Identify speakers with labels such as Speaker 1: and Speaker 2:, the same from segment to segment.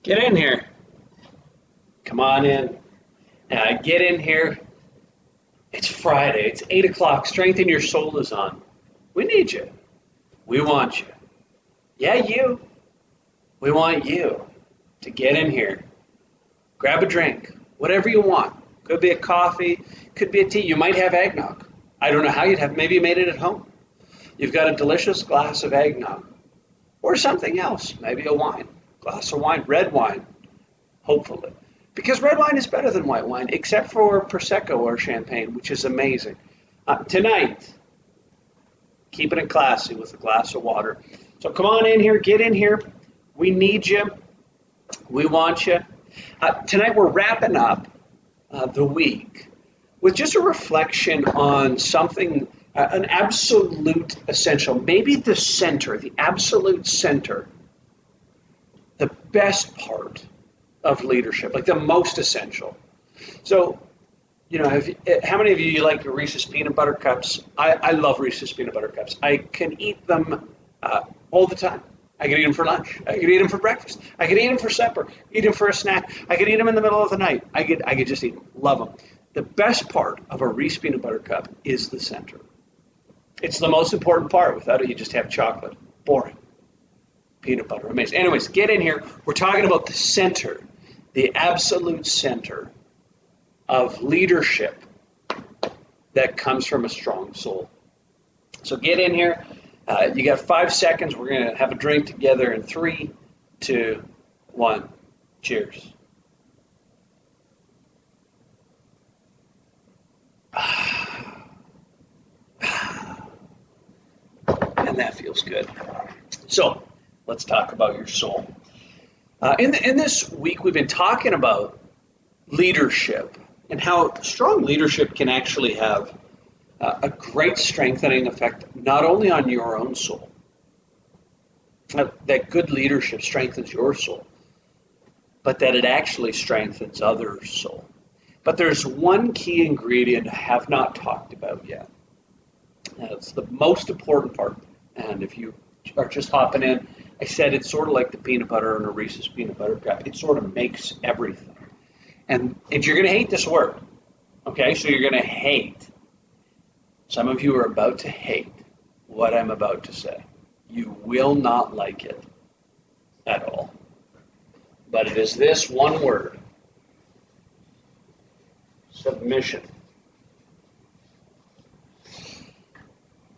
Speaker 1: Get in here. Come on in. Get in here. It's Friday. It's 8 o'clock. Strengthen Your Soul is on. We need you. We want you. Yeah, you. We want you to get in here. Grab a drink. Whatever you want. Could be a coffee. Could be a tea. You might have eggnog. I don't know how you'd have. Maybe you made it at home. You've got a delicious glass of eggnog. Or something else. Maybe a wine. Glass of wine. Red wine. Hopefully. Because red wine is better than white wine, except for Prosecco or Champagne, which is amazing. Tonight, keeping it classy with a glass of water. So come on in here, get in here. We need you. We want you. Tonight we're wrapping up the week with just a reflection on something, an absolute essential, maybe the center, the absolute center, the best part of leadership, like the most essential. So, how many of you like your Reese's peanut butter cups? I love Reese's peanut butter cups. I can eat them all the time. I could eat them for lunch. I could eat them for breakfast. I could eat them for supper. Eat them for a snack. I could eat them in the middle of the night. I could just eat them. Love them. The best part of a Reese's peanut butter cup is the center. It's the most important part. Without it, you just have chocolate. Boring. Peanut butter. Amazing. Anyways, get in here. We're talking about the center, the absolute center of leadership that comes from a strong soul. So get in here. You got 5 seconds. We're going to have a drink together in 3, 2, 1. Cheers. And that feels good. So let's talk about your soul. In this week, we've been talking about leadership and how strong leadership can actually have a great strengthening effect, not only on your own soul, that good leadership strengthens your soul, but that it actually strengthens others' soul. But there's one key ingredient I have not talked about yet. It's the most important part. And if you are just hopping in, I said it's sort of like the peanut butter in a Reese's peanut butter cup. It sort of makes everything. And you're going to hate this word. Okay, so you're going to hate. Some of you are about to hate what I'm about to say. You will not like it at all. But it is this one word. Submission.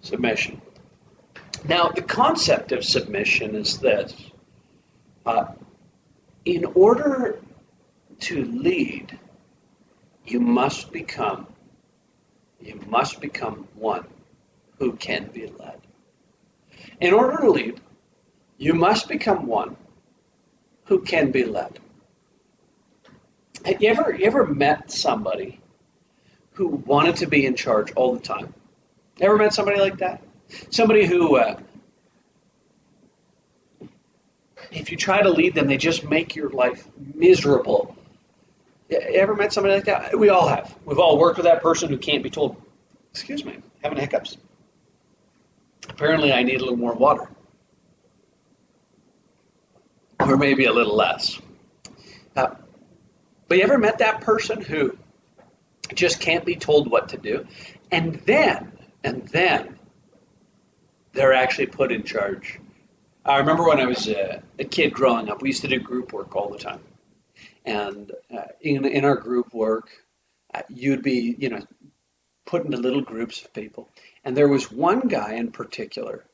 Speaker 1: Submission. Now, the concept of submission is this. In order to lead, you must become one who can be led. In order to lead, you must become one who can be led. Have you ever met somebody who wanted to be in charge all the time? Ever met somebody like that? Somebody who, if you try to lead them, they just make your life miserable. You ever met somebody like that? We all have. We've all worked with that person who can't be told, excuse me, having hiccups. Apparently I need a little more water. Or maybe a little less. But you ever met that person who just can't be told what to do? And then they're actually put in charge. I remember when I was a kid growing up, we used to do group work all the time. And in our group work, you'd be, put into little groups of people. And there was one guy in particular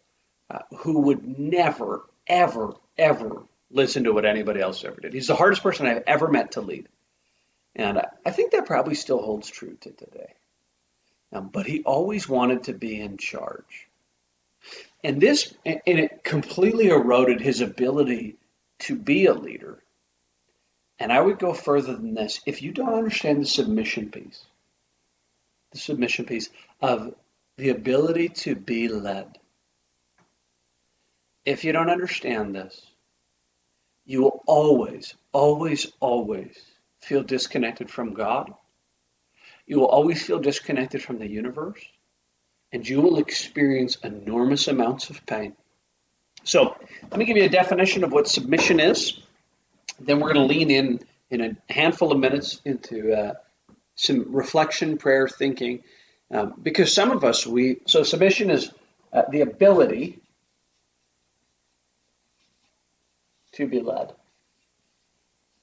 Speaker 1: who would never, ever, ever listen to what anybody else ever did. He's the hardest person I've ever met to lead. And I think that probably still holds true to today. But he always wanted to be in charge. And it completely eroded his ability to be a leader. And I would go further than this. If you don't understand the submission piece of the ability to be led, if you don't understand this, you will always, always, always feel disconnected from God. You will always feel disconnected from the universe. And you will experience enormous amounts of pain. So let me give you a definition of what submission is. Then we're going to lean in a handful of minutes into some reflection, prayer, thinking, because some of us, so submission is the ability to be led.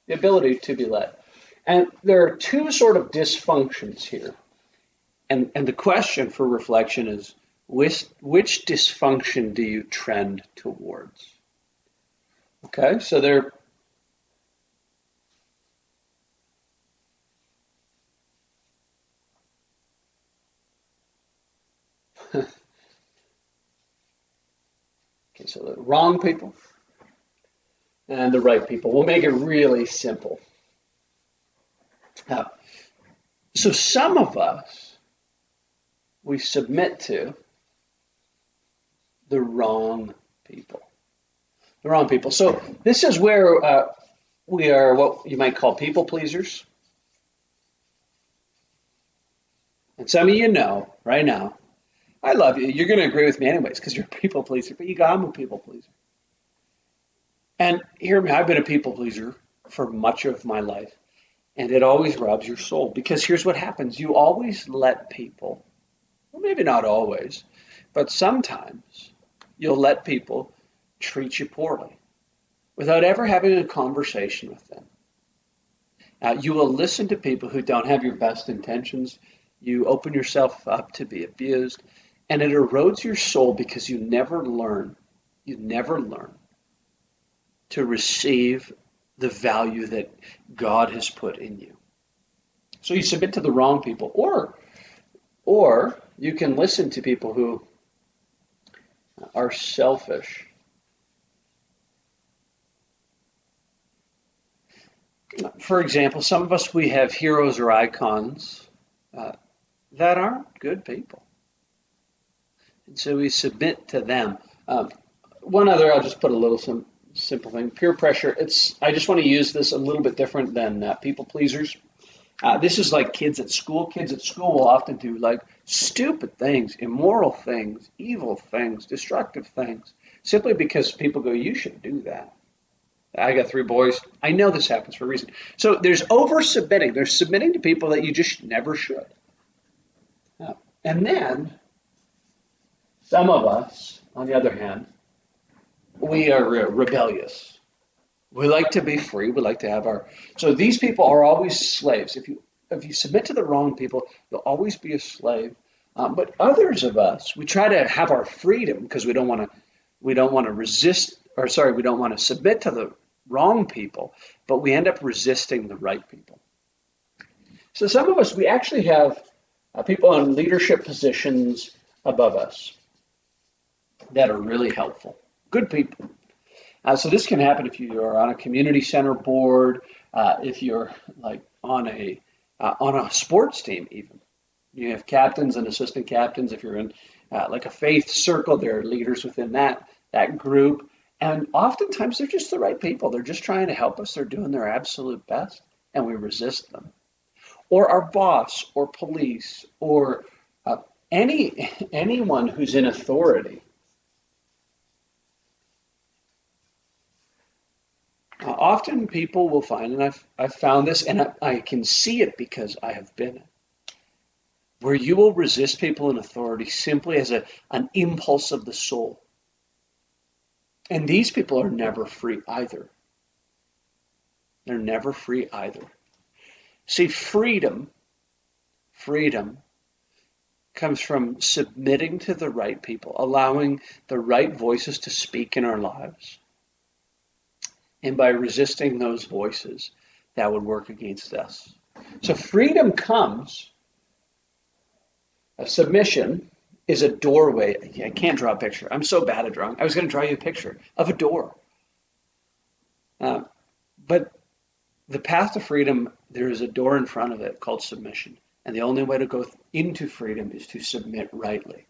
Speaker 1: The ability to be led. And there are two sort of dysfunctions here. And the question for reflection is, which dysfunction do you trend towards? Okay, so there. Okay, so the wrong people and the right people. We'll make it really simple. Now, so some of us, we submit to the wrong people. The wrong people. So this is where we are what you might call people pleasers. And some of you know right now, I love you. You're going to agree with me anyways because you're a people pleaser, but I'm a people pleaser. And hear me, I've been a people pleaser for much of my life. And it always robs your soul because here's what happens. You always let people, well, maybe not always, but sometimes you'll let people treat you poorly without ever having a conversation with them. You will listen to people who don't have your best intentions. You open yourself up to be abused, and it erodes your soul because you never learn to receive the value that God has put in you. So you submit to the wrong people, or you can listen to people who are selfish. For example, some of us, we have heroes or icons that aren't good people. And so we submit to them. One other, I'll just put a little simple thing. Peer pressure. I just want to use this a little bit different than people pleasers. This is like kids at school. Kids at school will often do like stupid things, immoral things, evil things, destructive things, simply because people go, you should do that. I got 3 boys. I know this happens for a reason. So there's over submitting. There's submitting to people that you just never should. And then some of us, on the other hand, we are rebellious. We like to be free. We like to have our. So these people are always slaves. If you submit to the wrong people, you'll always be a slave. But others of us, we try to have our freedom because we don't want to resist, or sorry, we don't want to submit to the wrong people, but we end up resisting the right people. So some of us, we actually have people in leadership positions above us that are really helpful, good people. So this can happen if you are on a community center board, if you're like on a sports team even. You have captains and assistant captains. If you're in like a faith circle, there are leaders within that group. And oftentimes they're just the right people. They're just trying to help us. They're doing their absolute best, and we resist them. Or our boss, or police, or anyone who's in authority. Often people will find, and I've found this, and I can see it because I have been it, where you will resist people in authority simply as an impulse of the soul. And these people are never free either. They're never free either. See, freedom comes from submitting to the right people, allowing the right voices to speak in our lives. And by resisting those voices, that would work against us. So freedom comes, submission is a doorway. I can't draw a picture. I'm so bad at drawing. I was going to draw you a picture of a door. But the path to freedom, there is a door in front of it called submission. And the only way to go into freedom is to submit rightly.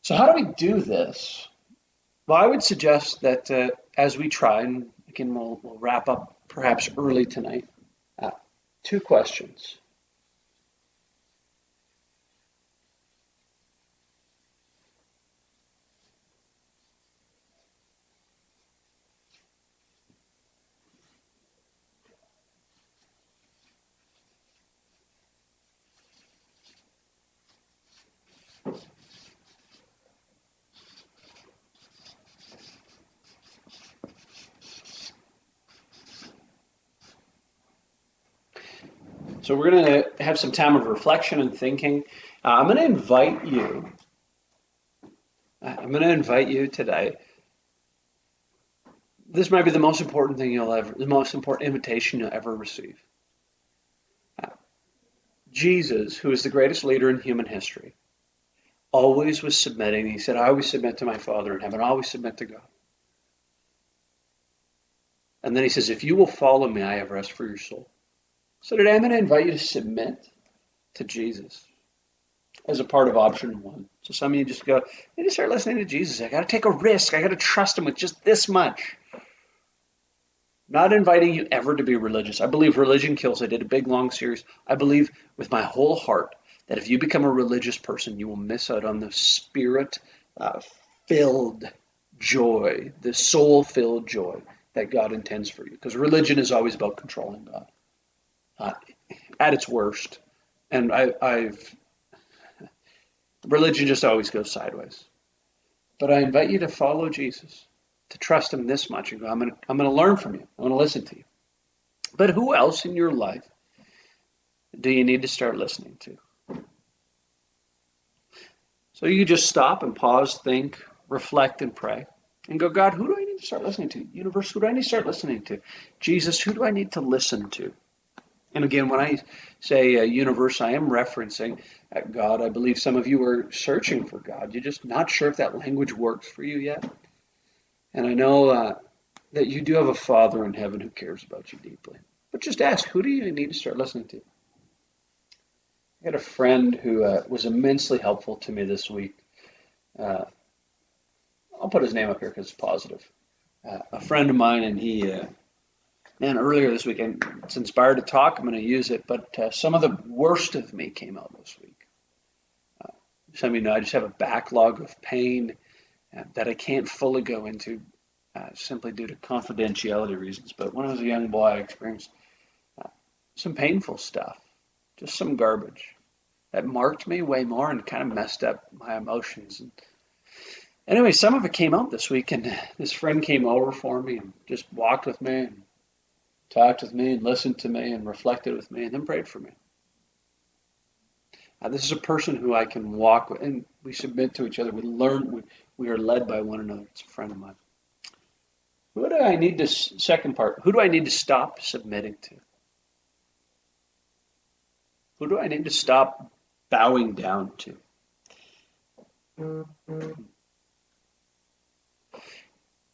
Speaker 1: So how do we do this? Well, I would suggest that as we try, and again, we'll wrap up perhaps early tonight, 2 questions. So we're going to have some time of reflection and thinking. I'm going to invite you. I'm going to invite you today. This might be the most important thing the most important invitation you'll ever receive. Jesus, who is the greatest leader in human history, always was submitting. He said, I always submit to my Father in heaven. I always submit to God. And then he says, if you will follow me, I have rest for your soul. So today I'm going to invite you to submit to Jesus as a part of option one. So some of you just go, I need to start listening to Jesus. I got to take a risk. I got to trust him with just this much. Not inviting you ever to be religious. I believe religion kills. I did a big, long series. I believe with my whole heart that if you become a religious person, you will miss out on the spirit-filled joy, the soul-filled joy that God intends for you. Because religion is always about controlling God at its worst. And religion just always goes sideways. But I invite you to follow Jesus, to trust him this much and go, I'm going to learn from you. I'm going to listen to you. But who else in your life do you need to start listening to? So you just stop and pause, think, reflect, and pray. And go, God, who do I need to start listening to? Universe, who do I need to start listening to? Jesus, who do I need to listen to? And again, when I say universe, I am referencing God. I believe some of you are searching for God. You're just not sure if that language works for you yet. And I know that you do have a Father in heaven who cares about you deeply. But just ask, who do you need to start listening to? I had a friend who was immensely helpful to me this week. I'll put his name up here because it's positive. A friend of mine, and earlier this week, and it's inspired to talk. I'm going to use it, but some of the worst of me came out this week. Some of you know I just have a backlog of pain that I can't fully go into simply due to confidentiality reasons. But when I was a young boy, I experienced some painful stuff, just some garbage that marked me way more and kind of messed up my emotions. And anyway, some of it came out this week, and this friend came over for me and just walked with me and talked with me and listened to me and reflected with me and then prayed for me. This is a person who I can walk with, and we submit to each other. We learn, we are led by one another. It's a friend of mine. Who do I need to, second part, who do I need to stop submitting to? Who do I need to stop bowing down to?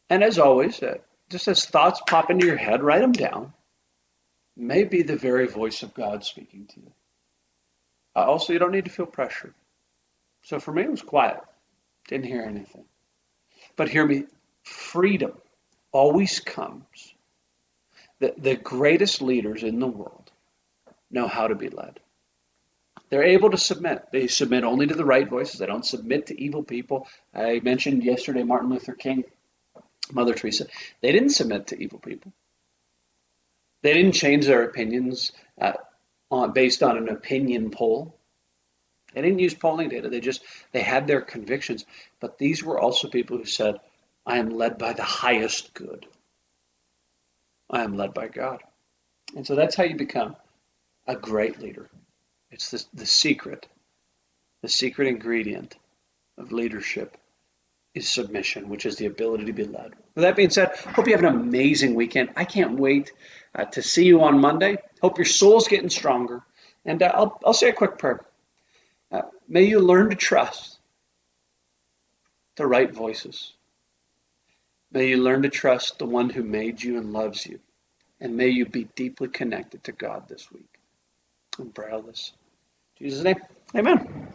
Speaker 1: And as always, just as thoughts pop into your head, write them down. It may be the very voice of God speaking to you. Also, you don't need to feel pressure. So for me, it was quiet. Didn't hear anything. But hear me, freedom always comes. The greatest leaders in the world know how to be led. They're able to submit. They submit only to the right voices. They don't submit to evil people. I mentioned yesterday Martin Luther King, Mother Teresa. They didn't submit to evil people. They didn't change their opinions based on an opinion poll. They didn't use polling data. They had their convictions. But these were also people who said, I am led by the highest good. I am led by God. And so that's how you become a great leader. It's the secret ingredient of leadership is submission, which is the ability to be led. With that being said, hope you have an amazing weekend. I can't wait to see you on Monday. Hope your soul's getting stronger. And I'll say a quick prayer. May you learn to trust the right voices. May you learn to trust the one who made you and loves you. And may you be deeply connected to God this week. And pray all this. In Jesus' name, amen.